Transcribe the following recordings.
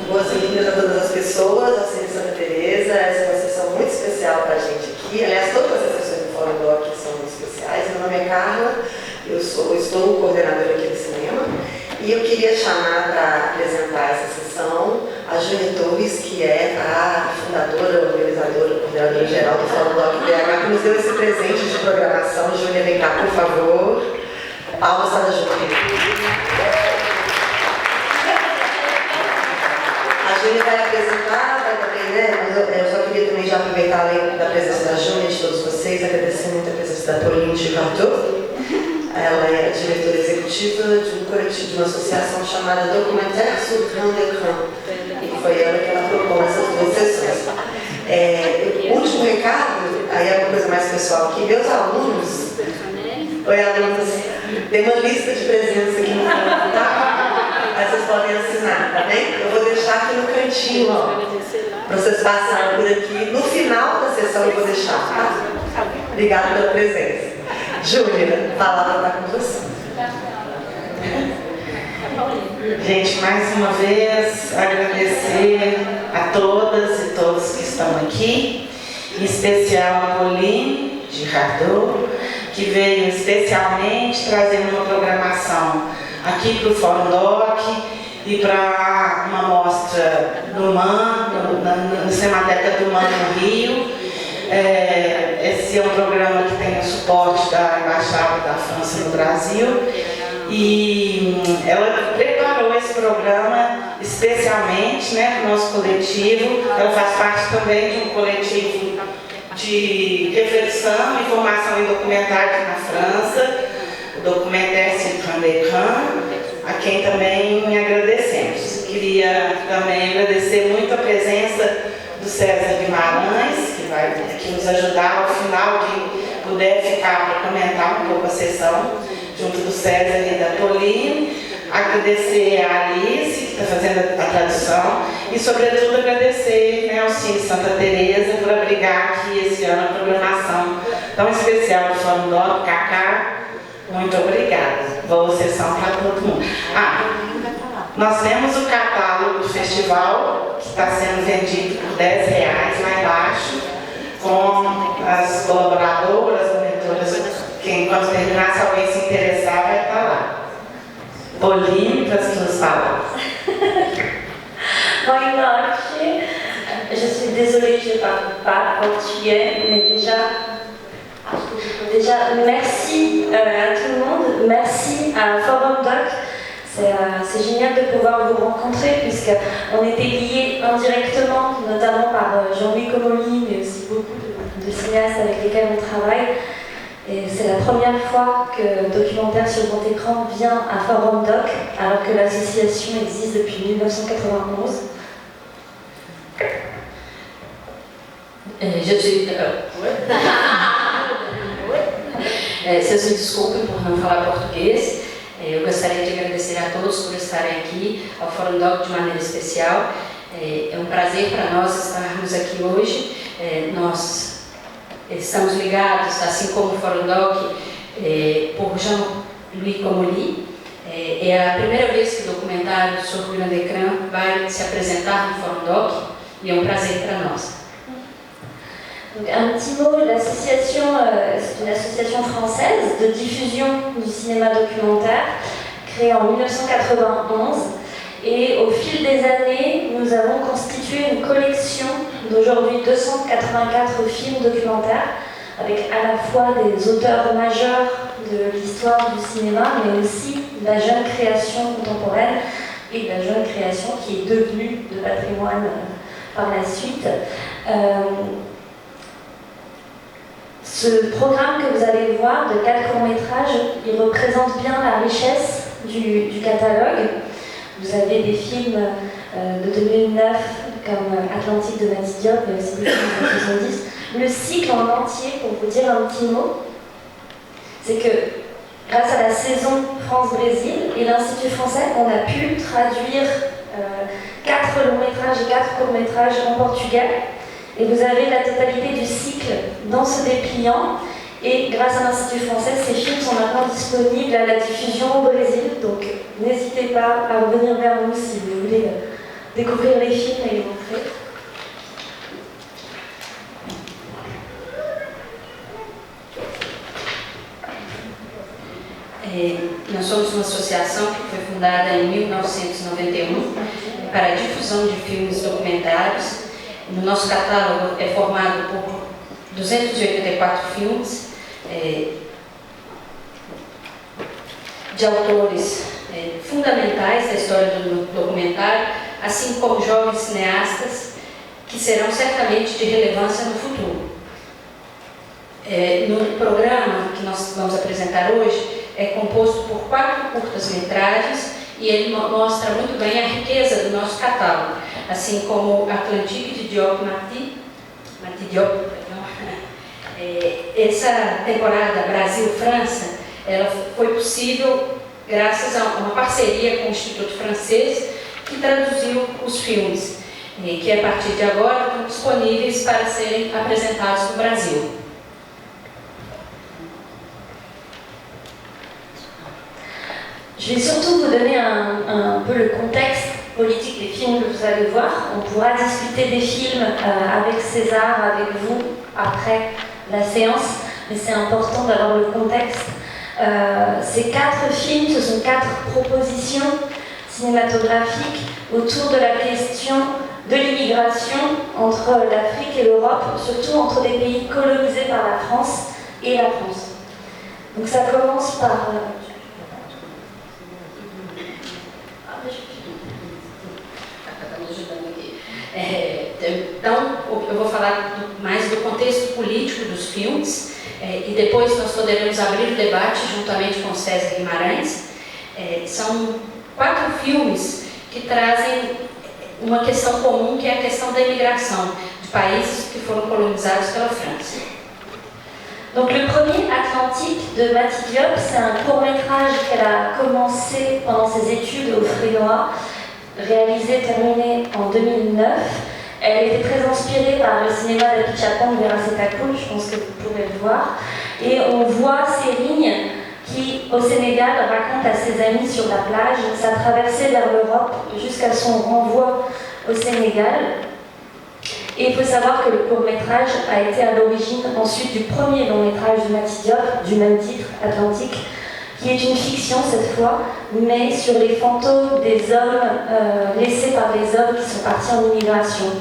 Boas-vindas a todas as pessoas ao Cine Santa Teresa. Essa é uma sessão muito especial para a gente aqui. Aliás, todas as sessões do Fórum Doc são muito especiais. Meu nome é Carla, estou coordenadora aqui do cinema. E eu queria chamar para apresentar essa sessão a Júlia Torres, que é a fundadora, organizadora, coordenadora geral do Fórum Doc BH, que nos deu esse presente de programação. Júlia, vem cá, por favor. Palmas para a Júlia. A Júlia vai apresentar, mas eu só queria também já aproveitar além da presença da Júlia e de todos vocês, agradecer muito a presença da Pauline Girardot. Ela é a diretora executiva de um coletivo, de uma associação chamada Documentaire sur Grand Écran. E foi ela que ela propôs essas duas sessões. O último recado, aí é uma coisa mais pessoal aqui, meus alunos, oi alunos, tem uma lista de presentes aqui no canto, tá? Aí vocês podem assinar, tá bem? Eu vou deixar aqui no cantinho, ó, para vocês passarem por aqui. No final da sessão eu vou deixar, tá? Obrigada pela presença. Júlia, a palavra está com você. Gente, mais uma vez, agradecer a todas e todos que estão aqui, em especial a Pauline Girardot, que veio especialmente trazendo uma programação aqui para o Fórum Doc e para uma mostra do MAN, no Cinemateca do MAN no Rio. Esse é um programa que tem o suporte da Embaixada da França no Brasil e ela preparou esse programa especialmente, né, para o nosso coletivo. Ela faz parte também de um coletivo de reflexão e formação em documentário na França, o Documentaire sur Grand Écran, a quem também agradecemos. Queria também agradecer muito a presença do César Guimarães, que vai aqui nos ajudar ao final, que puder ficar para comentar um pouco a sessão, junto do César e da Pauline. Agradecer a Alice, que está fazendo a tradução, e sobretudo agradecer, né, ao Cine Santa Teresa por abrigar aqui esse ano a programação tão especial do Fórum Doc. Cacá, muito obrigada. Boa sessão para todo mundo. Nós temos o catálogo do festival, que está sendo vendido por R$10 lá embaixo, com as colaboradoras, monitoras, que quando terminar, se alguém se interessar, vai estar lá. Pauline, para as suas palavras. Boa noite. Je suis désolée, je ne parle pas portugais, mais déjà merci à tout le monde, merci à Fórum Doc. C'est génial de pouvoir vous rencontrer puisqu'on était liés indirectement, notamment par Jean-Louis Comolli, mais aussi beaucoup de cinéastes avec lesquels on travaille. Et c'est la première fois que Documentaire sur Grand Écran vient à Fórum Doc, alors que l'association existe depuis 1991. Vocês me desculpem por não falar português. Eu gostaria de agradecer a todos por estarem aqui, ao Fórum Doc de maneira especial. É um prazer para nós estarmos aqui hoje. Nós estamos ligados, assim como o Fórum Doc, por Jean-Louis Comolli. É a primeira vez que o documentário sobre o Grand Écran vai se apresentar no Fórum Doc e é um prazer para nós. Donc, un petit mot, l'association, c'est une association française de diffusion du cinéma documentaire, créée en 1991. Et au fil des années, nous avons constitué une collection d'aujourd'hui 284 films documentaires, avec à la fois des auteurs majeurs de l'histoire du cinéma, mais aussi de la jeune création contemporaine et de la jeune création qui est devenue de patrimoine par la suite. Ce programme que vous allez voir de 4 courts-métrages, il représente bien la richesse du catalogue. Vous avez des films de 2009 comme Atlantique de Mati Diop, mais aussi des films de 70. Le cycle en entier, pour vous dire un petit mot, c'est que grâce à la saison France-Brésil et l'Institut français, on a pu traduire 4 longs-métrages et 4 courts-métrages en portugais. Et vous avez la totalité du cycle dans ce dépliant. Et grâce à l'Institut français, ces films sont maintenant disponibles à la diffusion au Brésil. Donc n'hésitez pas à revenir vers nous si vous voulez découvrir les films et les montrer. Nós somos uma associação que foi fundada em 1991 para a difusão de filmes documentários. No nosso catálogo é formado por 284 filmes de autores fundamentais da história do documentário, assim como jovens cineastas que serão certamente de relevância no futuro. No programa que nós vamos apresentar hoje, é composto por 4 curtas-metragens e ele mostra muito bem a riqueza do nosso catálogo, assim como Atlantique de Diop Marty Diop. Essa temporada Brasil-França, ela foi possível graças a uma parceria com o Instituto Francês que traduziu os filmes, que a partir de agora estão disponíveis para serem apresentados no Brasil. Je vais surtout vous donner un peu le contexte politique des films que vous allez voir. On pourra discuter des films avec César, avec vous, après la séance, mais c'est important d'avoir le contexte. Ces 4 films, ce sont 4 propositions cinématographiques autour de la question de l'immigration entre l'Afrique et l'Europe, surtout entre des pays colonisés par la France et la France. Donc ça commence par... Então, eu vou falar mais do contexto político dos filmes e depois nós poderemos abrir o debate juntamente com César Guimarães. São 4 filmes que trazem uma questão comum, que é a questão da imigração de países que foram colonizados pela França. Donc le premier, Atlantique, de Mati Diop, c'est un court-métrage qu'elle a commencé pendant ses études au Frénois, réalisé, terminé en 2009. Elle a été très inspirée par le cinéma d'Abid Chapan de Vera Setakoul, je pense que vous pourrez le voir. Et on voit ces lignes qui, au Sénégal, racontent à ses amis sur la plage sa traversée vers l'Europe jusqu'à son renvoi au Sénégal. Et il faut savoir que le court-métrage a été à l'origine ensuite du premier long-métrage de Mati Diop, du même titre, Atlantique, qui est une fiction cette fois, mais sur les fantômes des hommes laissés par les hommes qui sont partis en immigration.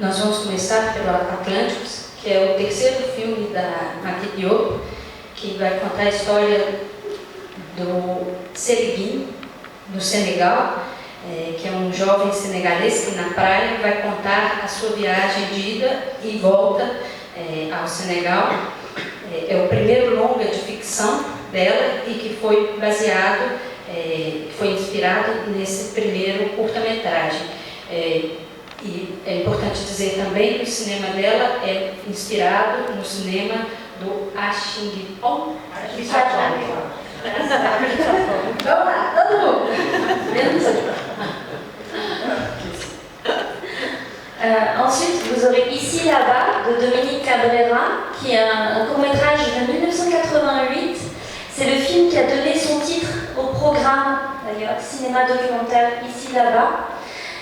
Nós vamos começar pelo Atlânticos, que é o terceiro filme da Mati Diop, que vai contar a história do Seriguim, do Senegal, que é um jovem senegalês que na praia vai contar a sua viagem de ida e volta ao Senegal. É o primeiro longa de ficção dela e que foi baseado, foi inspirado nesse primeiro curta-metragem. E é importante dizer também que o cinema dela é inspirado no cinema do Ashington. Vamos lá, todo mundo! Ensuite, vous aurez Ici là-bas de Dominique Cabrera, qui est un court-métrage de 1988. C'est le film qui a donné son titre au programme, d'ailleurs, cinéma documentaire Ici là-bas.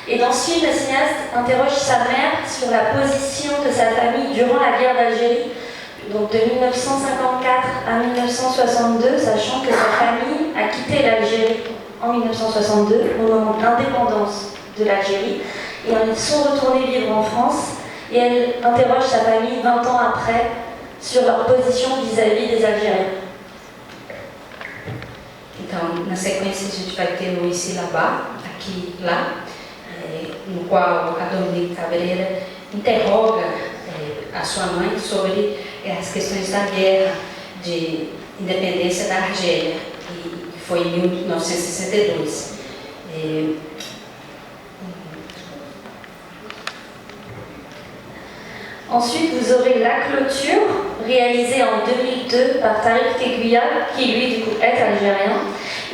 Et dans ce film, le cinéaste interroge sa mère sur la position de sa famille durant la guerre d'Algérie, donc de 1954 à 1962, sachant que sa famille a quitté l'Algérie en 1962, au moment de l'indépendance de l'Algérie. Et ils sont retournés vivre en France et elle interroge sa famille 20 ans après sur leur position vis-à-vis des Algériens. Então, na sequência, a gente vai ter o Ici là-bas, aqui lá, no qual a Dominique Cabrera interroga a sua mãe sobre as questões da guerra de independência da Argélia, que foi em 1962. Ensuite, vous aurez La Clôture, réalisée en 2002 par Tariq Teguia, qui lui, du coup, est algérien,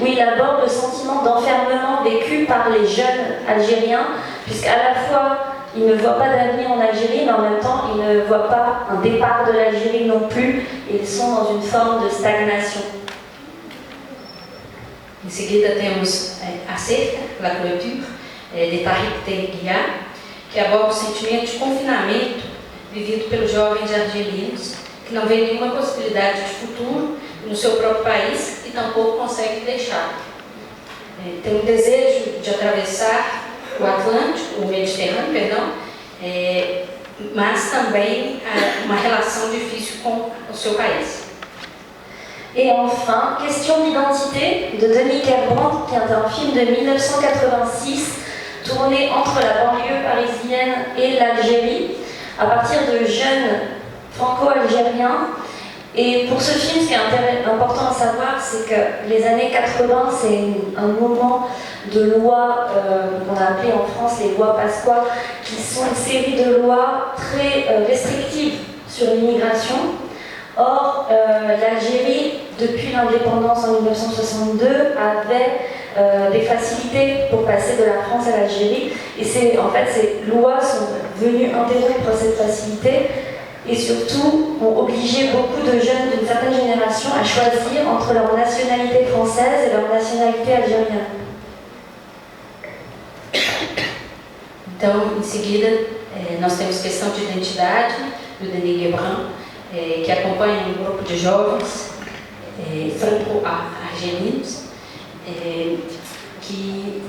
où il aborde le sentiment d'enfermement vécu par les jeunes algériens, puisqu'à la fois, ils ne voient pas d'avenir en Algérie, mais en même temps, ils ne voient pas un départ de l'Algérie non plus, et ils sont dans une forme de stagnation. Em seguida temos A Cerca, La Clôture, de Tariq Terria, que aborda o sentimento de confinamento vivido pelos jovens argelinos, que não vê nenhuma possibilidade de futuro no seu próprio país e tampouco consegue deixar. Tem um desejo de atravessar o Atlântico, o Méditerranée, perdão, mas também uma relação difícil com o seu país. Et enfin, Question d'identité de Denis Kerbrandt, qui est un film de 1986 tourné entre la banlieue parisienne et l'Algérie à partir de jeunes franco-algériens. Et pour ce film, ce qui est important à savoir, c'est que les années 80, c'est un moment de lois qu'on a appelé en France les lois Pasqua, qui sont une série de lois très restrictives sur l'immigration. Or, l'Algérie, depuis l'indépendance en 1962, avait des facilités pour passer de la France à l'Algérie. Et ces lois sont venues interrompre cette facilité et surtout ont obligé beaucoup de jeunes d'une certaine génération à choisir entre leur nationalité française et leur nationalité algérienne. Então, em seguida, nós temos Questão de Identidade, do Denis Kerbrandt, que acompanha um grupo de jovens franco-argelinos que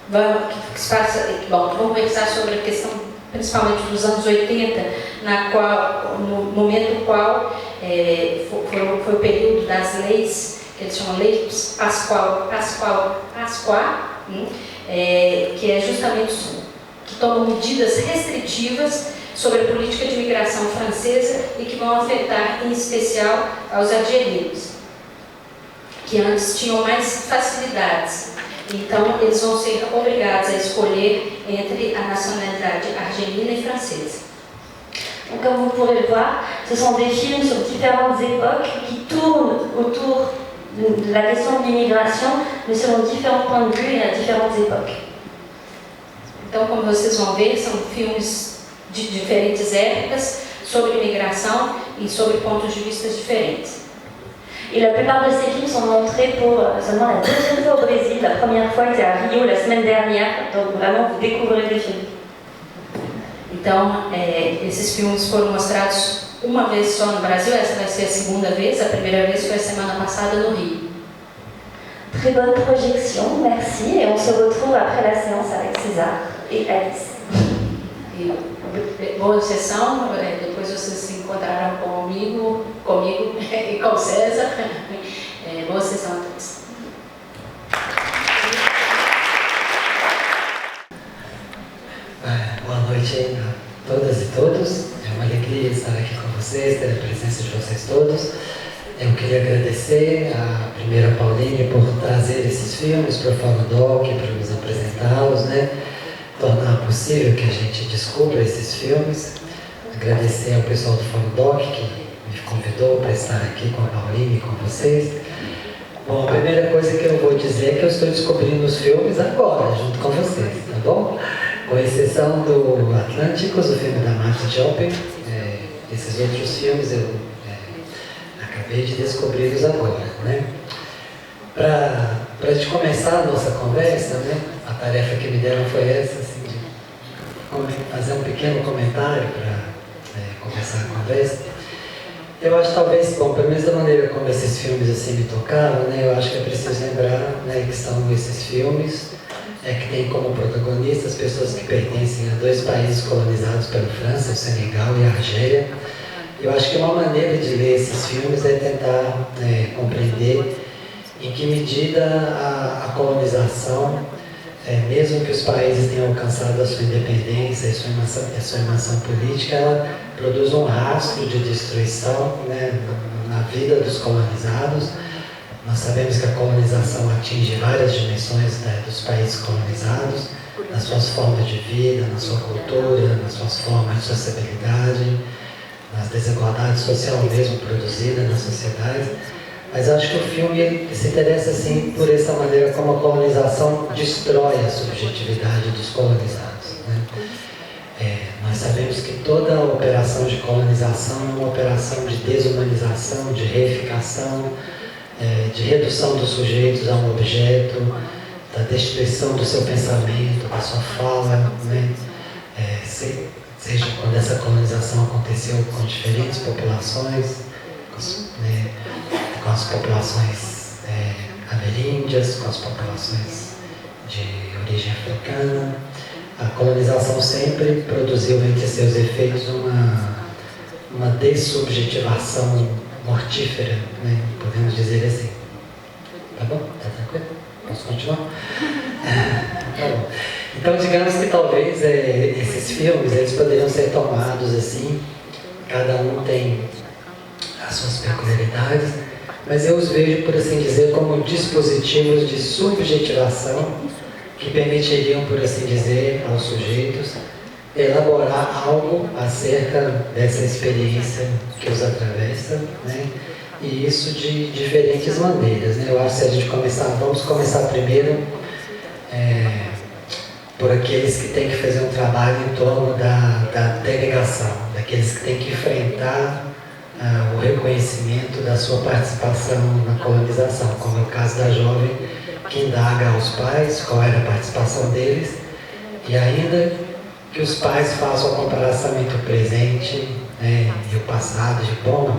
vão conversar sobre a questão principalmente dos anos 80, no momento no qual foi o período das leis, que eles chamam leis Pasqua, que é justamente que tomam medidas restritivas sobre a política de imigração francesa e que vão afetar em especial aos argelinos, que antes tinham mais facilidades. Então, eles vão ser obrigados a escolher entre a nationalité argelina et française. Donc, comme vous pourrez le voir, ce sont des films sur différentes époques qui tournent autour de la question de l'immigration, mais selon différents points de vue et à différentes époques. Então, como vocês vão ver, são filmes de diferentes épocas sobre imigração e sobre pontos de vista diferentes. Et la plupart de ces films sont montrés pour seulement la deuxième fois au Brésil. La première fois était à Rio la semaine dernière, donc vraiment vous découvrez des films. Então, esses filmes foram mostrados uma vez só no Brasil, essa vai ser a segunda vez, a primeira vez foi a semana passada no Rio. Très bonne projection, merci, et on se retrouve après la séance avec César et Alice. Boa sessão, depois vocês se encontrarão comigo e com o César. Boa sessão a todos. Boa noite a todas e todos. É uma alegria estar aqui com vocês, ter a presença de vocês todos. Eu queria agradecer a primeira Pauline por trazer esses filmes para o Fórum Doc, para nos apresentá-los, né? Tornar possível que a gente descubra esses filmes. Agradecer ao pessoal do Fórum Doc que me convidou para estar aqui com a Pauline e com vocês. Bom, a primeira coisa que eu vou dizer é que eu estou descobrindo os filmes agora, junto com vocês, tá bom? Com exceção do Atlânticos, o filme da Marta Jopin, esses outros filmes eu acabei de descobri-los agora, né? Para gente começar a nossa conversa, né? A tarefa que me deram foi essa, assim, de fazer um pequeno comentário para começar a conversa. Eu acho talvez, bom, pelo menos da maneira como esses filmes assim me tocaram, né? Eu acho que é preciso lembrar, né, que são esses filmes que têm como protagonistas pessoas que pertencem a dois países colonizados pela França, o Senegal e a Argélia. Eu acho que uma maneira de ler esses filmes é tentar compreender em que medida a colonização, mesmo que os países tenham alcançado a sua independência e a sua imansão política, ela produz um rastro de destruição, né, na vida dos colonizados. Nós sabemos que a colonização atinge várias dimensões, né, dos países colonizados, nas suas formas de vida, na sua cultura, nas suas formas de sociabilidade, nas desigualdades sociais mesmo produzidas na sociedade. Mas acho que o filme se interessa assim por essa maneira como a colonização destrói a subjetividade dos colonizados, né? Nós sabemos que toda a operação de colonização é uma operação de desumanização, de reificação, de redução dos sujeitos a um objeto, da destruição do seu pensamento, da sua fala, né? Seja quando essa colonização aconteceu com diferentes populações, né? Com as populações ameríndias, com as populações de origem africana. A colonização sempre produziu entre seus efeitos uma dessubjetivação mortífera, né? Podemos dizer assim. Tá bom? Tá tranquilo? Posso continuar? Tá bom. Então, digamos que talvez esses filmes eles poderiam ser tomados assim, cada um tem as suas peculiaridades, mas eu os vejo, por assim dizer, como dispositivos de subjetivação que permitiriam, por assim dizer, aos sujeitos elaborar algo acerca dessa experiência que os atravessa, né? E isso de diferentes maneiras, né? Eu acho que se a gente vamos começar primeiro por aqueles que têm que fazer um trabalho em torno da denegação, daqueles que têm que enfrentar o reconhecimento da sua participação na colonização, como é o caso da jovem que indaga aos pais qual era a participação deles, e ainda que os pais façam a comparação entre o presente, né, e o passado, de bom,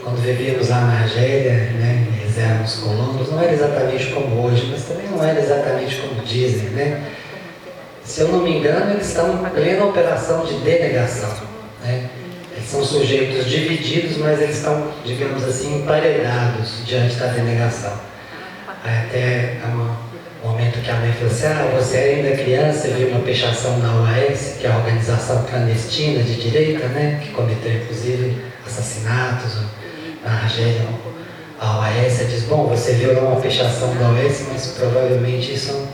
quando vivíamos lá na Argélia, né, eles eram os colonos, não era exatamente como hoje, mas também não era exatamente como dizem, né? Se eu não me engano, eles estão em plena operação de denegação, né? Eles são sujeitos divididos, mas eles estão, digamos assim, emparedados diante da denegação. Até um momento que a mãe falou assim: você ainda é criança, viu uma pichação na OAS, que é a organização clandestina de direita, né, que cometeu inclusive assassinatos na Argélia. A OAS diz: bom, você viu lá uma pichação da OAS, mas provavelmente isso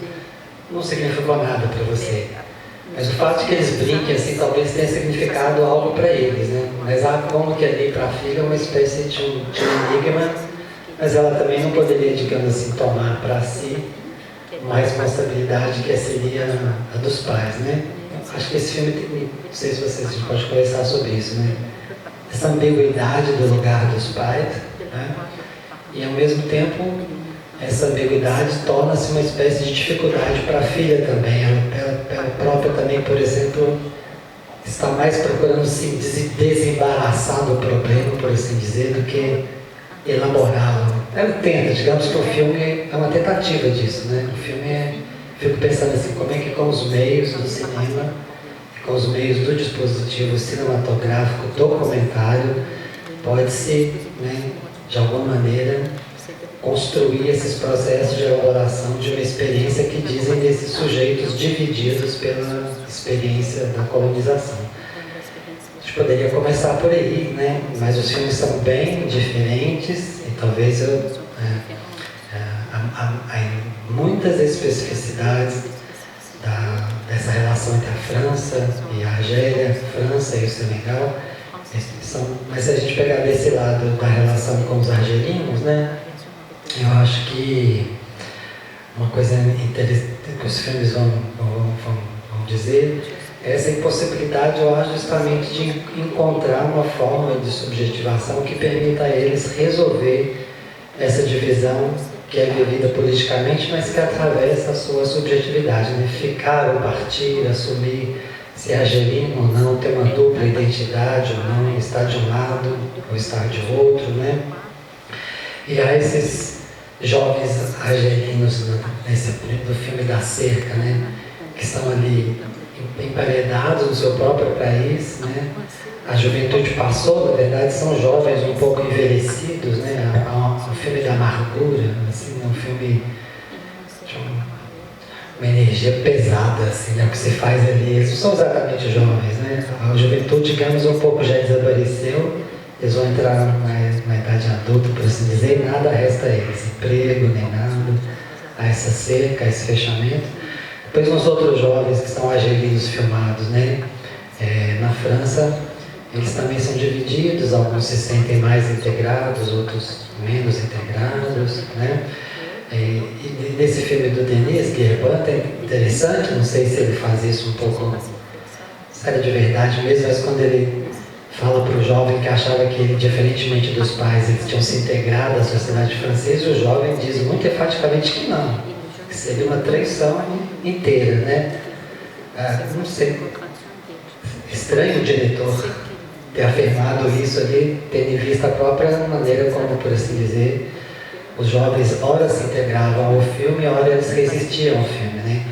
não significou nada para você. Mas o fato de que eles brinquem assim talvez tenha significado algo para eles, né? Mas como que ali para a filha é uma espécie de um enigma, mas ela também não poderia, digamos assim, tomar para si uma responsabilidade que seria a dos pais, né? Acho que esse filme tem, não sei se vocês podem conversar sobre isso, né? Essa ambiguidade do lugar dos pais, né? E ao mesmo tempo essa ambiguidade torna-se uma espécie de dificuldade para a filha também. Ela própria também, por exemplo, está mais procurando se desembaraçar do problema, por assim dizer, do que elaborá-lo. Ela tenta, digamos que o filme é uma tentativa disso, né? O filme fico pensando assim, como é que com os meios do cinema, com os meios do dispositivo cinematográfico, documentário, pode-se, né, de alguma maneira, construir esses processos de elaboração de uma experiência que dizem desses sujeitos divididos pela experiência da colonização. A gente poderia começar por aí, né? Mas os filmes são bem diferentes e talvez há muitas especificidades dessa relação entre a França e a Argélia, a França e o Senegal. Mas se a gente pegar desse lado da relação com os argelinos, né? Eu acho que uma coisa interessante que os filmes vão dizer é essa impossibilidade, eu acho, justamente de encontrar uma forma de subjetivação que permita a eles resolver essa divisão que é vivida politicamente, mas que atravessa a sua subjetividade, né? Ficar ou partir, assumir se é argelino ou não, ter uma dupla identidade ou não, estar de um lado ou estar de outro, né? E há esses jovens argelinos do filme da Cerca, né, que estão ali emparedados no seu próprio país, né? A juventude passou, na verdade são jovens um pouco envelhecidos, né? Um filme da amargura, assim, um filme de uma energia pesada, assim, né? O que se faz ali, eles não são exatamente jovens, né? A juventude, digamos, um pouco já desapareceu. Eles vão entrar na idade adulta, por assim dizer, e nada resta a eles, emprego, nem nada, a essa cerca, a esse fechamento. Depois uns outros jovens que estão argelinos filmados, né? Na França, eles também são divididos, alguns se sentem mais integrados, outros menos integrados, né? E nesse filme do Denis Guerban é interessante, não sei se ele faz isso um pouco, sério de verdade mesmo, mas quando ele fala para o jovem que achava que ele, diferentemente dos pais, eles tinham se integrado à sociedade francesa, e o jovem diz muito enfaticamente que não, que seria uma traição inteira, né? Não sei, estranho o diretor ter afirmado isso ali, tendo em vista a própria maneira como, por assim dizer, os jovens ora se integravam ao filme, ora eles resistiam ao filme, né?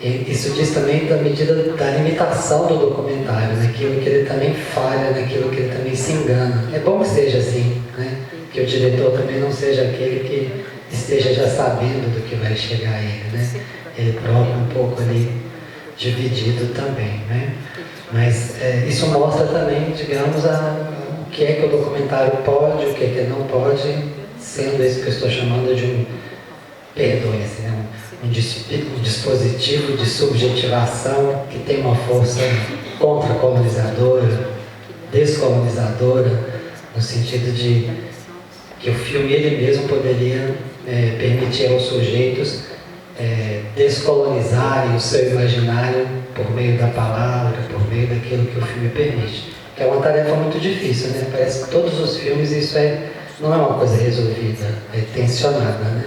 E isso diz também da medida da limitação do documentário, naquilo que ele também falha, naquilo que ele também se engana. É bom que seja assim, né? Que o diretor também não seja aquele que esteja já sabendo do que vai chegar a ele, né? Ele próprio um pouco ali dividido também, né? Mas isso mostra também, digamos, o que é que o documentário pode, o que é que não pode, sendo isso que eu estou chamando de um, perdoe, assim, né? Um dispositivo de subjetivação que tem uma força contra-colonizadora, descolonizadora, no sentido de que o filme ele mesmo poderia permitir aos sujeitos descolonizarem o seu imaginário por meio da palavra, por meio daquilo que o filme permite. Que é uma tarefa muito difícil, né? Parece que todos os filmes isso não é uma coisa resolvida, é tensionada, né?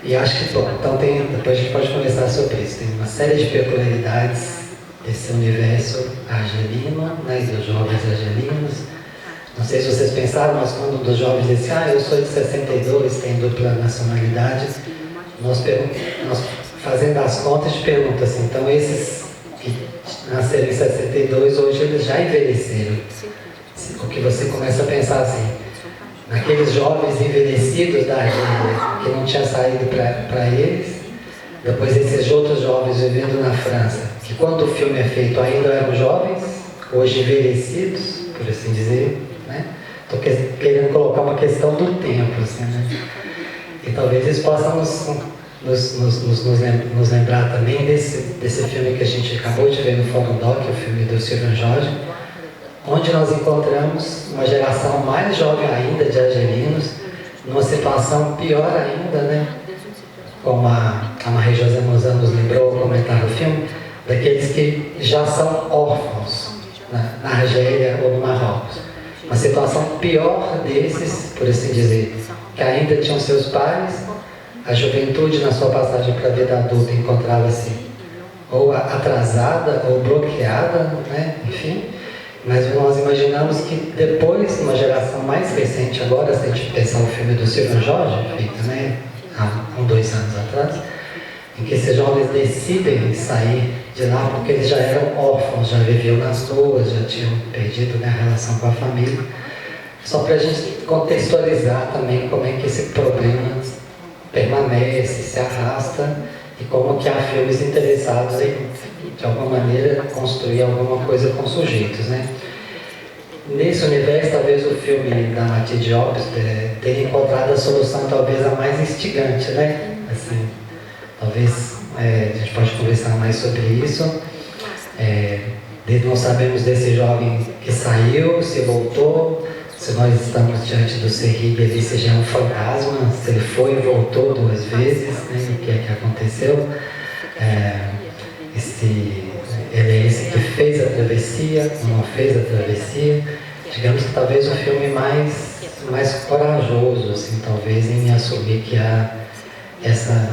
E acho que, bom, então depois a gente pode conversar sobre isso. Tem uma série de peculiaridades desse universo argelino, né, e dos jovens argelinos. Não sei se vocês pensaram, mas quando um dos jovens disse, eu sou de 62, tenho dupla nacionalidade, nós fazendo as contas, a gente pergunta assim, então esses que nasceram em 62, hoje eles já envelheceram. O que você começa a pensar assim, naqueles jovens envelhecidos da Argélia, que não tinha saído para eles, depois esses outros jovens vivendo na França, que quando o filme é feito ainda eram jovens, hoje envelhecidos, por assim dizer, né? Estou querendo colocar uma questão do tempo, assim, né? E talvez eles possam nos lembrar também desse filme que a gente acabou de ver no Fórum Doc, o filme do Sylvain Jorge, onde nós encontramos uma geração mais jovem ainda de argelinos, numa situação pior ainda, né? Como a Marie-José Mozan nos lembrou ao comentar o filme, daqueles que já são órfãos na Argélia ou no Marrocos. Uma situação pior desses, por assim dizer, que ainda tinham seus pais, a juventude na sua passagem para a vida adulta encontrava-se ou atrasada ou bloqueada, né? Enfim. Mas nós imaginamos que depois, numa geração mais recente agora, se a gente pensar o filme do Sylvain Jorge, feito, né, há 2 anos atrás, em que esses jovens decidem sair de lá porque eles já eram órfãos, já viviam nas ruas, já tinham perdido, né, a relação com a família. Só para a gente contextualizar também como é que esse problema permanece, se arrasta, e como que há filmes interessados em, de alguma maneira, construir alguma coisa com sujeitos, né? Nesse universo, talvez o filme da Mathilde Diop tenha encontrado a solução talvez a mais instigante, né? Assim, talvez a gente pode conversar mais sobre isso. Não sabemos desse jovem que saiu, se voltou, se nós estamos diante do Serrig ali, se já é um fantasma, se ele foi e voltou 2 vezes, né? O que é que aconteceu? Ele é esse que fez a travessia, não fez a travessia. Digamos que talvez o filme mais corajoso, assim, talvez, em assumir que há essa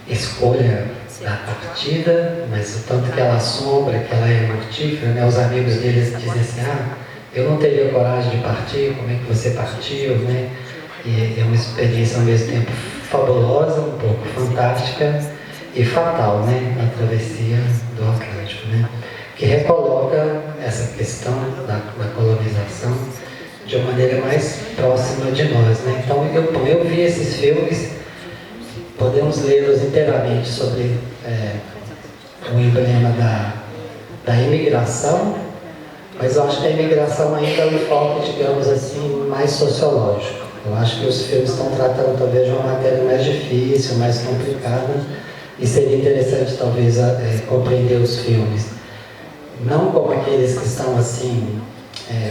escolha da partida, mas o tanto que ela assombra, que ela é mortífera, né? Os amigos deles dizem assim, eu não teria coragem de partir, como é que você partiu, né? E é uma experiência ao mesmo tempo fabulosa, um pouco fantástica e fatal, né? A travessia do Atlântico, né? Que recoloca essa questão da colonização de uma maneira mais próxima de nós, né? Então eu vi esses filmes, podemos lê-los inteiramente sobre o emblema da imigração, mas eu acho que a imigração ainda é um foco, digamos assim, mais sociológico. Eu acho que os filmes estão tratando talvez de uma matéria mais difícil, mais complicada, e seria interessante talvez compreender os filmes, não como aqueles que estão assim,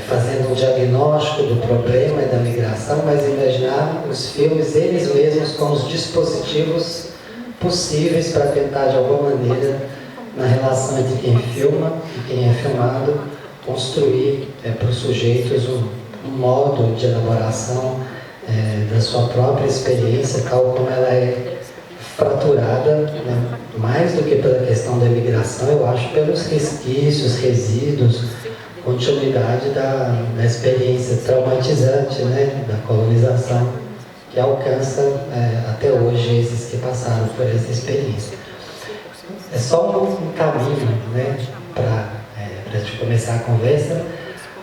fazendo um diagnóstico do problema e da migração, mas imaginar os filmes eles mesmos como os dispositivos possíveis para tentar de alguma maneira, na relação entre quem filma e quem é filmado, construir para os sujeitos um modo de elaboração da sua própria experiência, tal como ela é fraturada, né, mais do que pela questão da imigração, eu acho, pelos resquícios, resíduos, continuidade da experiência traumatizante, né, da colonização, que alcança até hoje esses que passaram por essa experiência. É só um caminho, né, para a gente começar a conversa.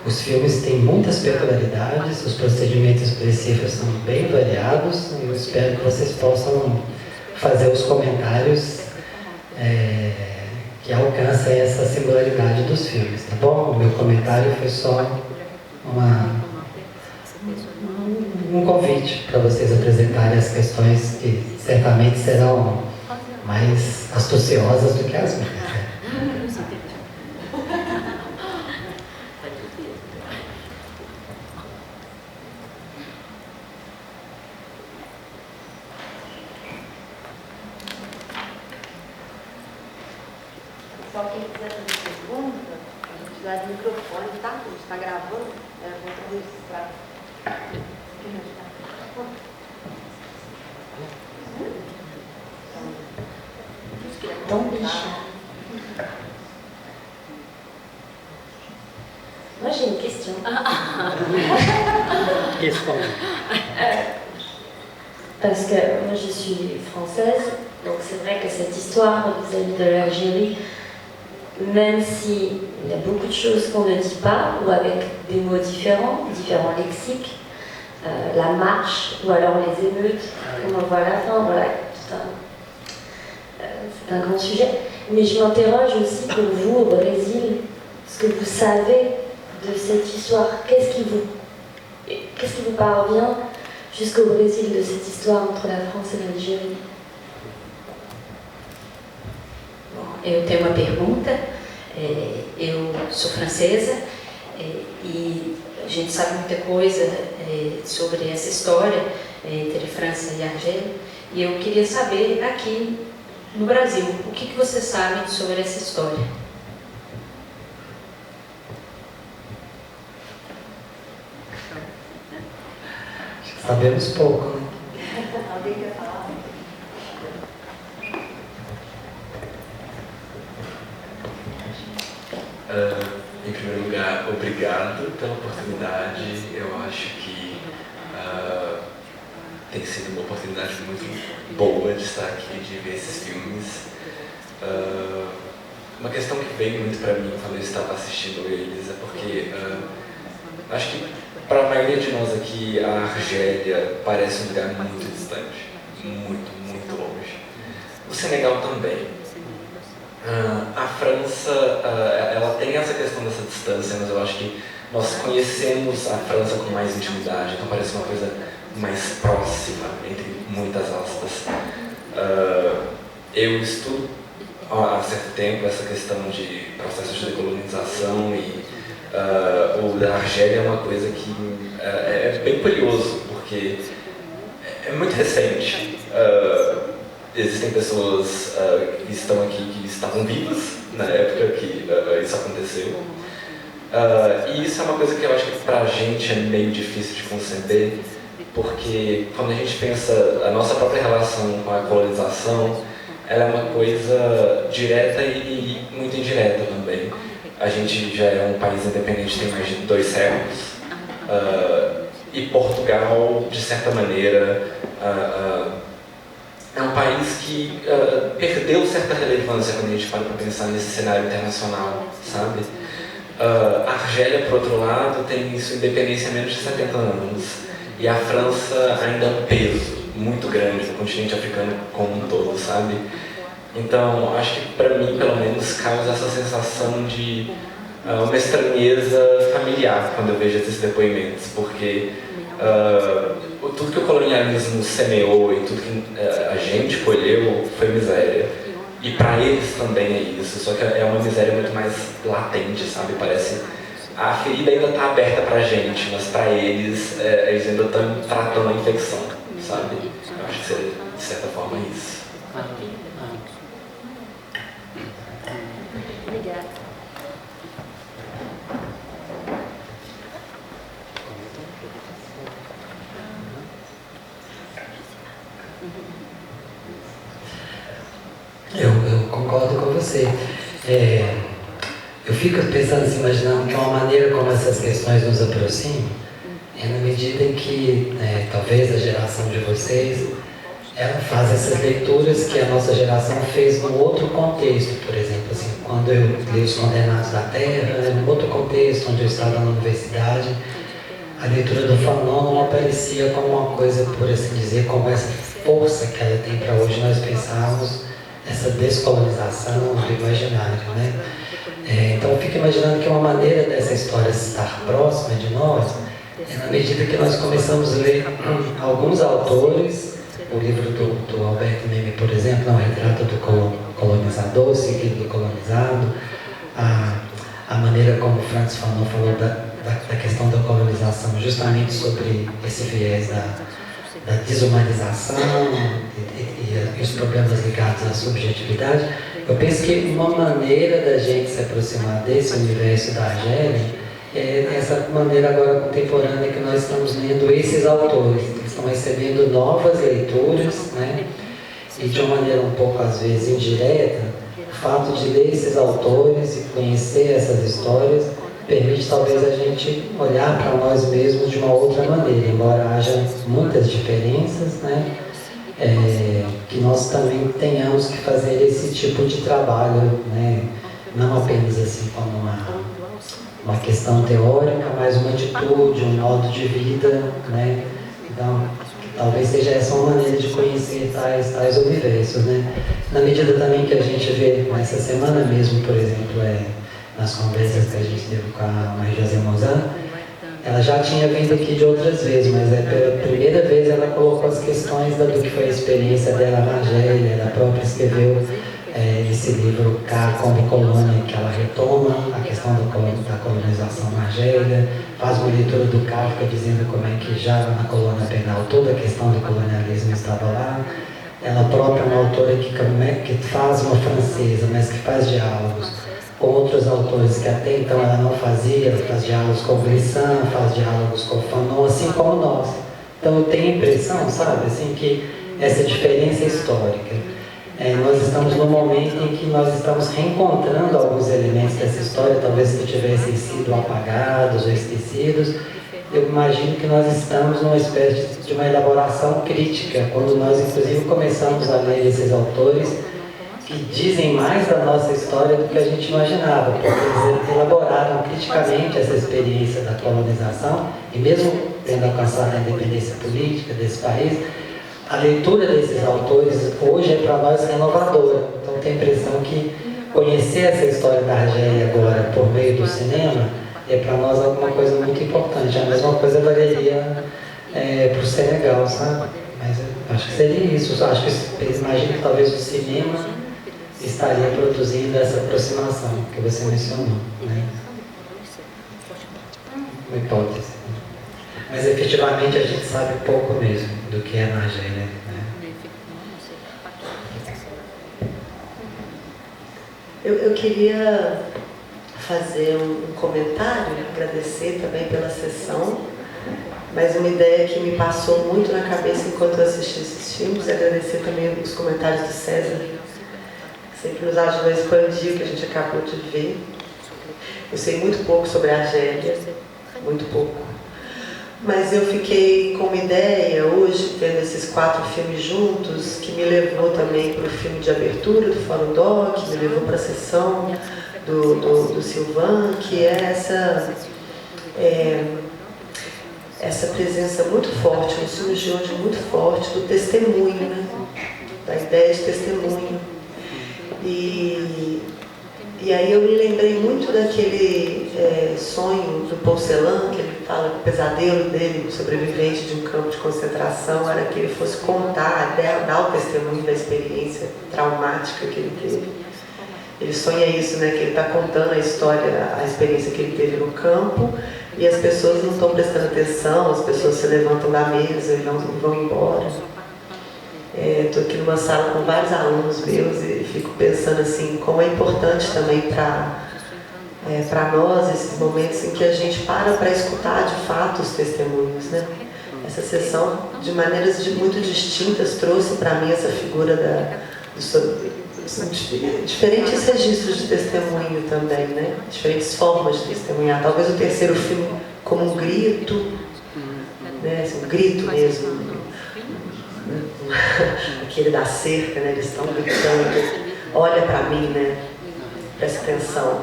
Os filmes têm muitas peculiaridades, os procedimentos expressivos são bem variados, e eu espero que vocês possam fazer os comentários que alcancem essa singularidade dos filmes, tá bom? O meu comentário foi só um convite para vocês apresentarem as questões que certamente serão mais astuciosas do que as minhas. Né? Só quem quiser fazer pergunta, a gente dá o microfone, tá? A gente está gravando, vou registrar. Tão bicha. Moi j'ai une question. Parce que moi je suis française, donc c'est vrai que cette histoire vis-à-vis de l'Algérie, même s'il y a beaucoup de choses qu'on ne dit pas, ou avec des mots différents lexiques, la marche, ou alors les émeutes, comme on voit à la fin, voilà, c'est un grand sujet. Mais je m'interroge aussi pour vous au Brésil, ce que vous savez de cette histoire, qu'est-ce qui vous parvient jusqu'au Brésil de cette histoire entre la France et l'Algérie? Eu tenho uma pergunta, eu sou francesa e a gente sabe muita coisa sobre essa história entre França e Argélia, e eu queria saber aqui no Brasil, o que vocês sabem sobre essa história? Sabemos pouco, né? Alguém quer falar? Em primeiro lugar, obrigado pela oportunidade. Eu acho que tem sido uma oportunidade muito boa de estar aqui, de ver esses filmes. Uma questão que veio muito para mim quando eu estava assistindo eles é porque acho que para a maioria de nós aqui a Argélia parece um lugar muito distante, muito, muito longe. O Senegal também. A França, ela tem essa questão dessa distância, mas eu acho que nós conhecemos a França com mais intimidade, então parece uma coisa mais próxima, entre muitas aspas. Eu estudo há certo tempo essa questão de processos de decolonização e o da Argélia é uma coisa que é bem curioso, porque é muito recente. Existem pessoas que estão aqui que estavam vivas na época que isso aconteceu. E isso é uma coisa que eu acho que pra gente é meio difícil de conceber, porque quando a gente pensa a nossa própria relação com a colonização, ela é uma coisa direta e muito indireta também. A gente já é um país independente tem mais de 2 séculos, e Portugal, de certa maneira, é um país que perdeu certa relevância quando a gente para pensar nesse cenário internacional, sabe? A Argélia, por outro lado, tem sua independência há menos de 70 anos, e a França ainda é um peso muito grande no continente africano como um todo, sabe? Então, acho que para mim, pelo menos, causa essa sensação de uma estranheza familiar quando eu vejo esses depoimentos, porque tudo que o colonialismo semeou e tudo que a gente colheu foi miséria. E para eles também é isso, só que é uma miséria muito mais latente, sabe? Parece a ferida ainda está aberta para a gente, mas para eles, eles ainda estão tratando a infecção, sabe? Eu acho que seria, de certa forma, isso. Obrigada. Eu concordo com você. Eu fico pensando, assim, imaginando que uma maneira como essas questões nos aproximam é na medida em que, talvez a geração de vocês, ela faz essas leituras que a nossa geração fez num outro contexto. Por exemplo, assim, quando eu li Os Condenados da Terra, num outro contexto, onde eu estava na universidade, a leitura do Fanon não aparecia como uma coisa, por assim dizer, como essa força que ela tem para hoje nós pensarmos essa descolonização do imaginário, né? Então eu fico imaginando que uma maneira dessa história estar próxima de nós é na medida que nós começamos a ler alguns autores, o livro do Alberto Memmi, por exemplo, não, retrata do colonizador, seguido do colonizado, a maneira como Francis Fanon falou da questão da colonização, justamente sobre esse viés da desumanização e os problemas ligados à subjetividade. Eu penso que uma maneira da gente se aproximar desse universo da Argélia é essa maneira agora contemporânea que nós estamos lendo esses autores, que estão recebendo novas leituras, né? E de uma maneira um pouco, às vezes, indireta, o fato de ler esses autores e conhecer essas histórias permite talvez a gente olhar para nós mesmos de uma outra maneira, embora haja muitas diferenças, né? Que nós também tenhamos que fazer esse tipo de trabalho, né? Não apenas assim como uma questão teórica, mas uma atitude, um modo de vida, né? Então, talvez seja essa uma maneira de conhecer tais universos, né? Na medida também que a gente vê, nessa semana mesmo, por exemplo, nas conversas que a gente teve com a Marie-José Mozart, ela já tinha vindo aqui de outras vezes, mas pela primeira vez ela colocou as questões do que foi a experiência dela na Argélia. Ela própria escreveu esse livro Cá como Colônia, que ela retoma a questão da colonização na Argélia, faz uma leitura do Kafka dizendo como é que já na colônia penal toda a questão do colonialismo estava lá. Ela própria é uma autora que faz uma francesa, mas que faz diálogos com outros autores que até então ela não fazia. Ela faz diálogos com o Bressan, faz diálogos com o Fanon, assim como nós. Então eu tenho a impressão, sabe, assim, que essa diferença histórica, nós estamos num momento em que nós estamos reencontrando alguns elementos dessa história, talvez que tivessem sido apagados ou esquecidos. Eu imagino que nós estamos numa espécie de uma elaboração crítica, quando nós inclusive começamos a ler esses autores que dizem mais da nossa história do que a gente imaginava, porque eles elaboraram criticamente essa experiência da colonização, e mesmo tendo alcançado a independência política desse país, a leitura desses autores hoje é para nós renovadora. Então tenho a impressão que conhecer essa história da Argélia agora por meio do cinema é para nós alguma coisa muito importante. A mesma coisa valeria para o Senegal, sabe? Mas eu acho que seria isso. Eu acho que imagino que talvez o cinema estaria produzindo essa aproximação que você mencionou, né? Uma hipótese. Mas efetivamente a gente sabe pouco mesmo do que é na Argélia, né? Eu queria fazer um comentário, agradecer também pela sessão, mas uma ideia que me passou muito na cabeça enquanto eu assisti esses filmes, agradecer também os comentários do César, que sempre nos ajudou a expandir o que a gente acabou de ver. Eu sei muito pouco sobre a Argélia, muito pouco. Mas eu fiquei com uma ideia hoje, vendo esses 4 filmes juntos, que me levou também para o filme de abertura do Fórum Doc, me levou para a sessão do Sylvain, que é essa presença muito forte, nos filmes de hoje muito forte, do testemunho, né? Da ideia de testemunho. E aí eu me lembrei muito daquele sonho do Paul Celan, que ele fala que o pesadelo dele, sobrevivente de um campo de concentração, era que ele fosse contar, dar o testemunho da experiência traumática que ele teve. Ele sonha isso, né? Que ele está contando a história, a experiência que ele teve no campo, e as pessoas não estão prestando atenção, as pessoas se levantam da mesa e vão embora. Estou aqui numa sala com vários alunos meus e fico pensando assim, como é importante também para nós esses momentos em que a gente para escutar de fato os testemunhos, né? essa sessão, de maneiras muito distintas, trouxe para mim essa figura diferentes registros de testemunho também, né? Diferentes formas de testemunhar. Talvez o terceiro filme como um grito, né? Assim, um grito mesmo, aquele da cerca, né? Eles estão gritando, olha para mim, né? Presta atenção.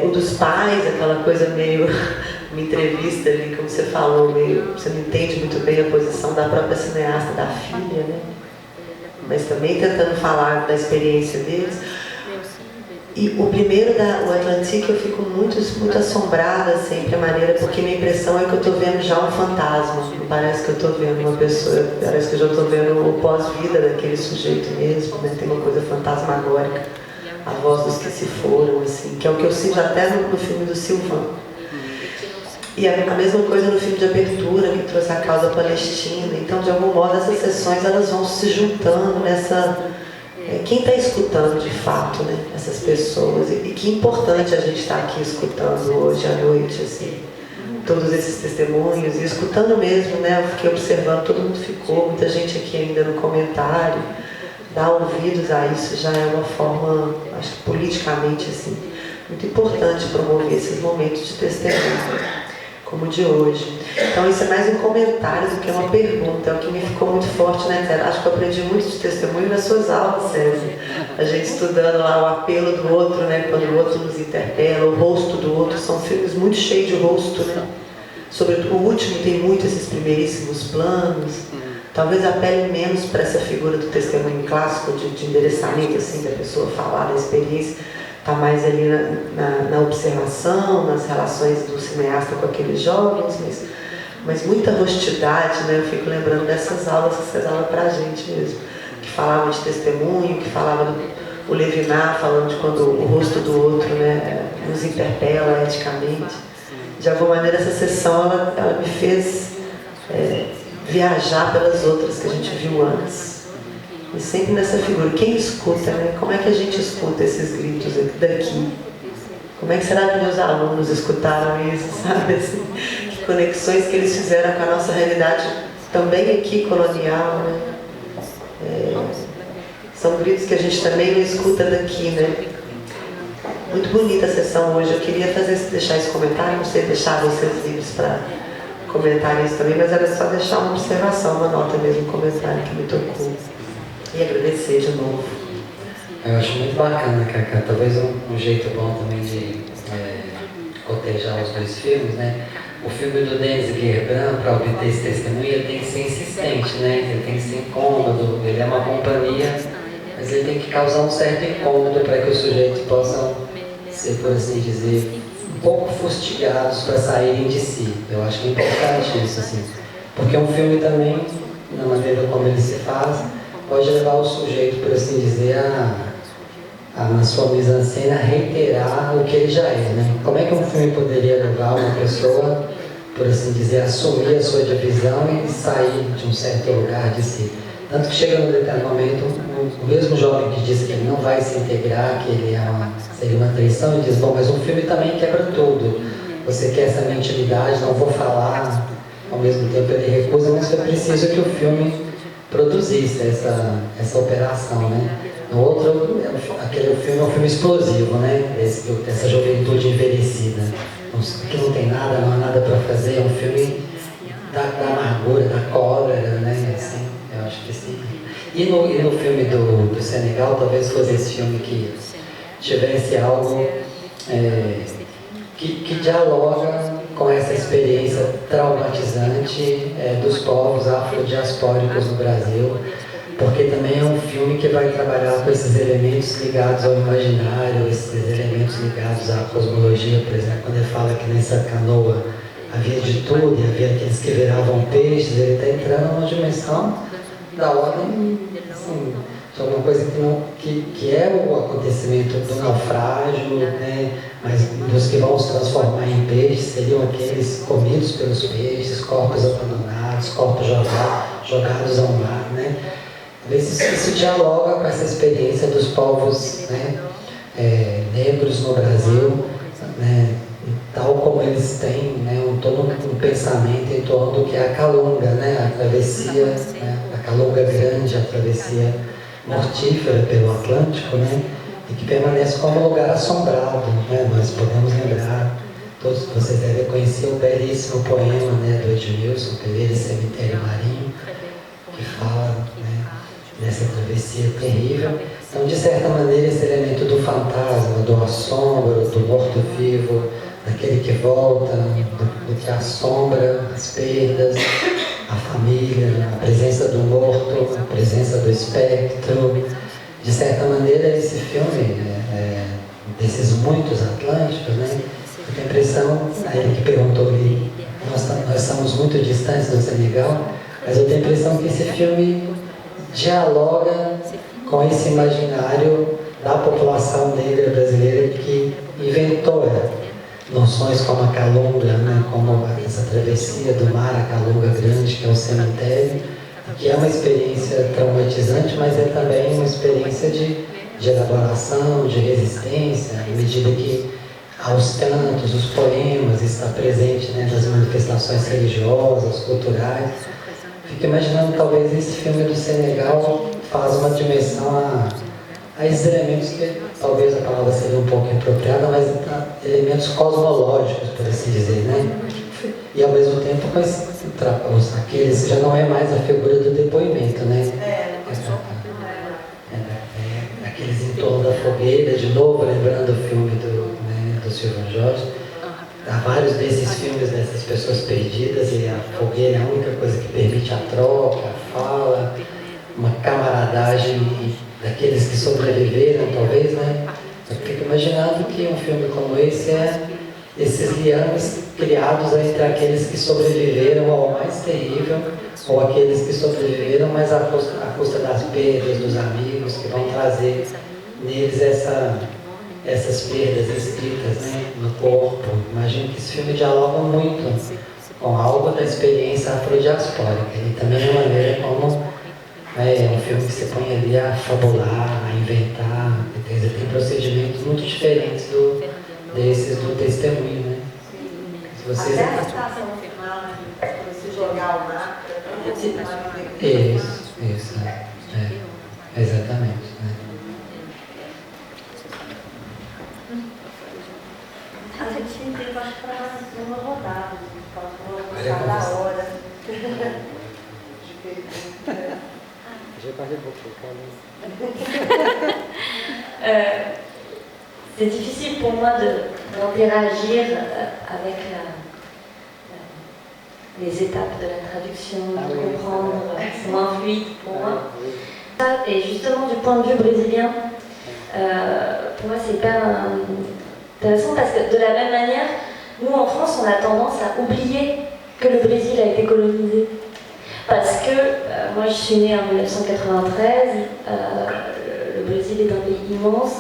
O dos pais, aquela coisa meio, uma entrevista ali, como você falou, meio, você não entende muito bem a posição da própria cineasta, da filha, né? Mas também tentando falar da experiência deles. E o primeiro, o Atlantique, eu fico muito assombrada sempre, a maneira, porque minha impressão é que eu estou vendo já um fantasma. Não parece que eu estou vendo uma pessoa, parece que eu já estou vendo o pós-vida daquele sujeito mesmo, né? Tem uma coisa fantasmagórica, a voz dos que se foram, assim, que é o que eu sinto até no filme do Silvan. E a mesma coisa no filme de abertura, que trouxe a causa palestina. Então, de algum modo, essas sessões elas vão se juntando nessa... quem está escutando de fato, né, essas pessoas? E que importante a gente estar aqui escutando hoje à noite, assim, todos esses testemunhos, e escutando mesmo, né? Eu fiquei observando, todo mundo ficou, muita gente aqui ainda no comentário. Dar ouvidos a isso já é uma forma, acho que politicamente, assim, muito importante promover esses momentos de testemunho, como o de hoje. Então isso é mais um comentário do que uma pergunta, é o que me ficou muito forte, né, César? Acho que eu aprendi muito de testemunho nas suas aulas, César. A gente estudando lá o apelo do outro, né, quando o outro nos interpela, o rosto do outro, são filmes muito cheios de rosto, né? Sobretudo o último tem muito esses primeiríssimos planos, talvez apele menos para essa figura do testemunho clássico, de endereçamento, assim, da pessoa falar da experiência. Está mais ali na observação, nas relações do cineasta com aqueles jovens, mas muita rostidade, né? Eu fico lembrando dessas aulas que você dava para a gente mesmo, que falavam de testemunho, que falavam o Levinas falando de quando o rosto do outro, né, nos interpela eticamente. De alguma maneira, essa sessão ela me fez viajar pelas outras que a gente viu antes. E sempre nessa figura, quem escuta, né? Como é que a gente escuta esses gritos daqui? Como é que será que meus alunos escutaram isso, sabe? Assim, que conexões que eles fizeram com a nossa realidade também aqui colonial, né? São gritos que a gente também não escuta daqui, né? Muito bonita a sessão hoje. Eu queria deixar esse comentário, não sei deixar vocês livres para comentar isso também, mas era só deixar uma observação, uma nota mesmo, um comentário que me tocou. E agradecer de novo. Eu acho muito bacana, Cacá. Talvez um jeito bom também de cotejar os dois filmes, né? O filme do Denis Guerbrand, para obter esse testemunho, ele tem que ser insistente, né? Ele tem que ser incômodo, ele é uma companhia, mas ele tem que causar um certo incômodo para que os sujeitos possam ser, por assim dizer, um pouco fustigados para saírem de si. Eu acho que é importante isso, assim. Porque um filme também, na maneira como ele se faz, pode levar o sujeito, por assim dizer, na sua mise-en-scène, a reiterar o que ele já é, né? Como é que um filme poderia levar uma pessoa, por assim dizer, a assumir a sua divisão e sair de um certo lugar de si? Tanto que chega num determinado momento, o mesmo jovem que diz que ele não vai se integrar, que ele seria uma traição, ele diz, bom, mas um filme também quebra tudo. Você quer essa minha intimidade, não vou falar, ao mesmo tempo ele recusa, mas foi preciso que o filme produzisse essa operação, né? No outro, aquele filme é um filme explosivo, né? Dessa juventude envelhecida. Que não tem nada, não há nada para fazer, é um filme da amargura, da cólera, né? Assim, eu acho que sim. E no filme do Senegal, talvez fosse esse filme que tivesse algo que dialoga com essa experiência traumatizante dos povos afrodiaspóricos no Brasil, porque também é um filme que vai trabalhar com esses elementos ligados ao imaginário, esses elementos ligados à cosmologia, por exemplo, quando ele fala que nessa canoa havia de tudo, e havia aqueles que viravam peixes, ele está entrando numa dimensão da ordem, assim, de alguma coisa que é o acontecimento do naufrágio, né? Mas dos que vão se transformar em peixes seriam aqueles comidos pelos peixes, corpos abandonados, corpos jogados ao mar, né? Isso dialoga com essa experiência dos povos, né, negros no Brasil, né, tal como eles têm, né, todo um pensamento em torno do que é a Calunga, né, a travessia, né, a Calunga Grande, a travessia mortífera pelo Atlântico, né, e que permanece como um lugar assombrado, né. Nós podemos lembrar, todos vocês devem conhecer o belíssimo poema, né, do Edmilson Pereira, Cemitério Marinho, que fala, né, dessa travessia terrível. Então, de certa maneira, esse elemento do fantasma, do assombro, do morto-vivo, daquele que volta, do que assombra, as perdas, a família, a presença do morto, a presença do espectro. De certa maneira, esse filme, desses muitos Atlânticos, né, eu tenho a impressão, a ele que perguntou ali, nós estamos muito distantes do Senegal, mas eu tenho a impressão que esse filme dialoga com esse imaginário da população negra brasileira que inventou noções como a Calunga, né, como essa travessia do mar, a Calunga Grande, que é o cemitério, que é uma experiência traumatizante, mas é também uma experiência de elaboração, de resistência, à medida que aos cantos, os poemas, está presente, né, nas manifestações religiosas, culturais. Fico imaginando talvez esse filme do Senegal faz uma dimensão a esses elementos que talvez a palavra seria um pouco inapropriada, mas elementos cosmológicos, por assim dizer, né? E ao mesmo tempo aqueles já não é mais a figura do depoimento, né? Aqueles em torno da fogueira, de novo lembrando o filme do Silvio Jorge. Há vários desses filmes dessas pessoas perdidas e a fogueira é a única coisa que permite a troca, a fala, uma camaradagem daqueles que sobreviveram, talvez, né? Eu fico imaginando que um filme como esse é esses liames criados entre aqueles que sobreviveram ao mais terrível ou aqueles que sobreviveram, mas à custa das perdas dos amigos, que vão trazer neles essas perdas escritas, né, no corpo. Imagino que esse filme dialoga muito com algo da experiência afrodiaspórica e também é uma maneira como é um filme que se põe ali a fabular, a inventar, tem procedimentos muito diferentes desses do testemunho, né? Se vocês... Até a estação final, quando se jogar o mar, Isso, exatamente, né? A gente tem tempo, acho, para uma rodada, para da hora. C'est difficile pour moi d'interagir avec les étapes de la traduction, de comprendre, c'est moins fluide pour moi. Et justement, du point de vue brésilien, pour moi c'est hyper intéressant parce que de la même manière, nous en France, on a tendance à oublier que le Brésil a été colonisé. Parce que moi je suis née en 1993, le Brésil est un pays immense,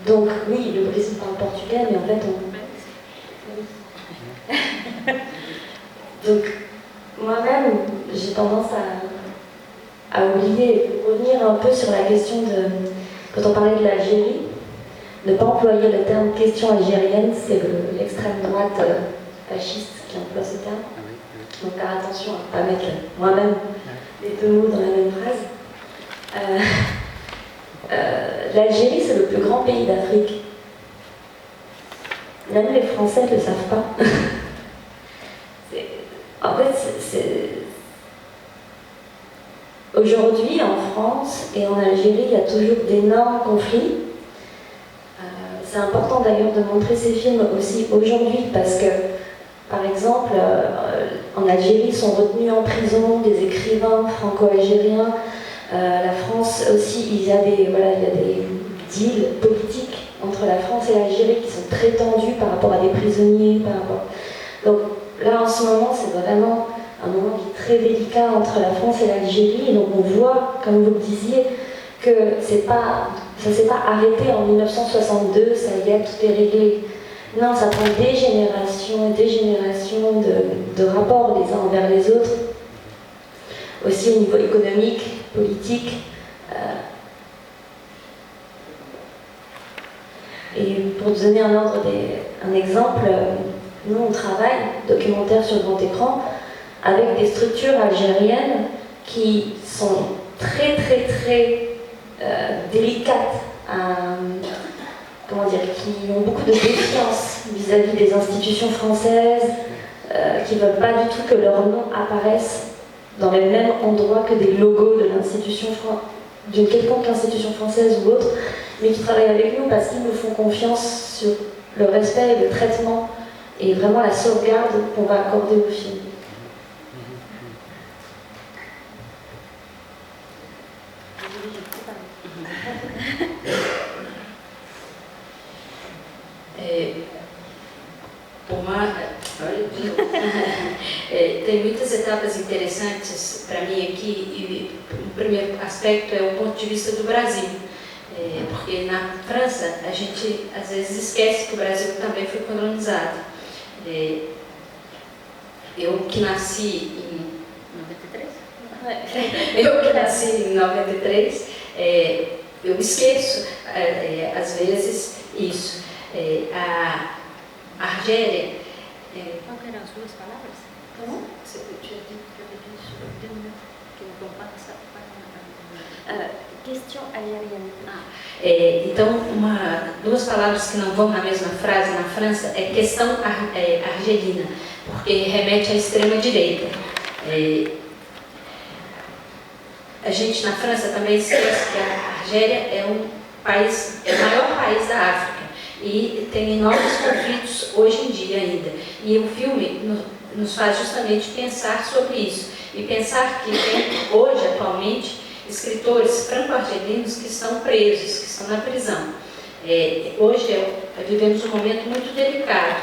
donc oui, le Brésil parle portugais, mais en fait donc moi-même j'ai tendance à oublier, pour revenir un peu sur la question de, quand on parlait de l'Algérie, ne pas employer le terme question algérienne, c'est l'extrême droite fasciste qui emploie ce terme. Donc faire attention à ne pas mettre moi-même les deux mots dans la même phrase. L'Algérie, c'est le plus grand pays d'Afrique. Même les Français ne le savent pas. En fait, aujourd'hui, en France et en Algérie, il y a toujours d'énormes conflits. C'est important d'ailleurs de montrer ces films aussi aujourd'hui parce que, par exemple, en Algérie sont retenus en prison des écrivains franco-algériens. La France aussi, il y a des deals politiques entre la France et l'Algérie qui sont très tendus par rapport à des prisonniers. Donc là, en ce moment, c'est vraiment un moment qui est très délicat entre la France et l'Algérie. Et donc on voit, comme vous le disiez, que ça ne s'est pas arrêté en 1962, ça y est, tout est réglé. Non, ça prend des générations et des générations de rapports les uns envers les autres, aussi au niveau économique, politique. Et pour donner un un exemple, nous on travaille, documentaire sur grand écran, avec des structures algériennes qui sont très délicates, qui ont beaucoup de défiance vis-à-vis des institutions françaises, qui ne veulent pas du tout que leur nom apparaisse dans les mêmes endroits que des logos de l'institution d'une quelconque institution française ou autre, mais qui travaillent avec nous parce qu'ils nous font confiance sur le respect et le traitement et vraiment la sauvegarde qu'on va accorder au film. Tem muitas etapas interessantes para mim aqui, e o primeiro aspecto é o ponto de vista do Brasil, porque na França a gente às vezes esquece que o Brasil também foi colonizado. Eu que nasci em 93, eu esqueço às vezes isso. A Argélia. Qual eram as duas palavras? Como? Você tinha dito que não passa. Question algérienne. Então, duas palavras que não vão na mesma frase na França é questão argelina, porque remete à extrema-direita. A gente na França também esquece que a Argélia é o maior país da África e tem enormes conflitos hoje em dia ainda. E o filme nos faz justamente pensar sobre isso e pensar que tem hoje, atualmente, escritores franco-argelinos que estão presos, que estão na prisão. Hoje vivemos um momento muito delicado.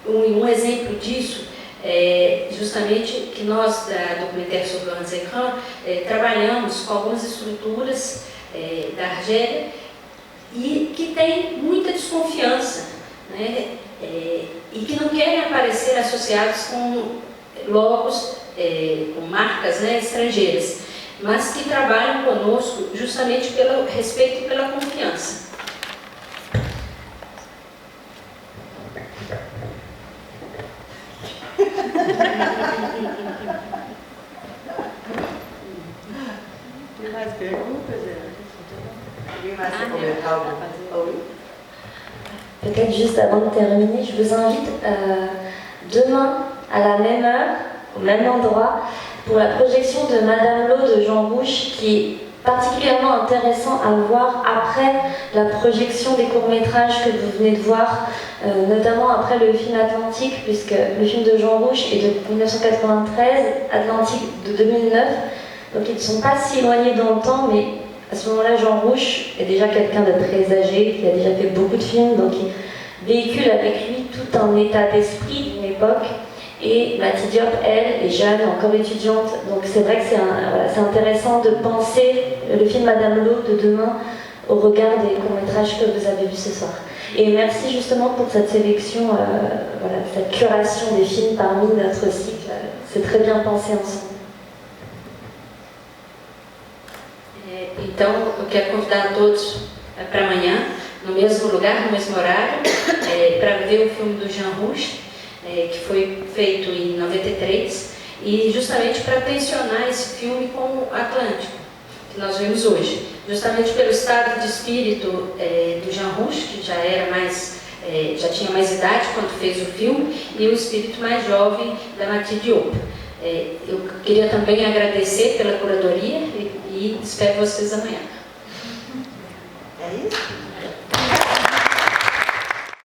Um exemplo disso é justamente que nós, da Documentaire sur grands écrans, trabalhamos com algumas estruturas da Argélia e que tem muita desconfiança, né? E que não querem aparecer associados com logos, com marcas, né, estrangeiras, mas que trabalham conosco justamente pelo respeito e pela confiança. Tem mais perguntas, alguém mais quer comentar algo? Peut-être juste avant de terminer, je vous invite demain à la même heure, au même endroit, pour la projection de Madame Lo de Jean Rouch, qui est particulièrement intéressant à voir après la projection des courts-métrages que vous venez de voir, notamment après le film Atlantique, puisque le film de Jean Rouch est de 1993, Atlantique de 2009, donc ils ne sont pas si éloignés dans le temps, mais à ce moment-là, Jean Rouch est déjà quelqu'un de très âgé, qui a déjà fait beaucoup de films, donc il véhicule avec lui tout un état d'esprit d'une époque. Et Mati Diop, elle, est jeune, encore étudiante, donc c'est vrai que c'est intéressant de penser le film Madame Lo de demain au regard des courts-métrages que vous avez vus ce soir. Et merci justement pour cette sélection, cette curation des films parmi notre cycle, c'est très bien pensé ensemble. Então, eu quero convidar a todos para amanhã, no mesmo lugar, no mesmo horário, para ver o filme do Jean Rouch, que foi feito em 93, e justamente para tensionar esse filme com o Atlântico, que nós vemos hoje. Justamente pelo estado de espírito do Jean Rouch, que já tinha mais idade quando fez o filme, e o espírito mais jovem da Mati Diop. Eu queria também agradecer pela curadoria e espero vocês amanhã. É isso?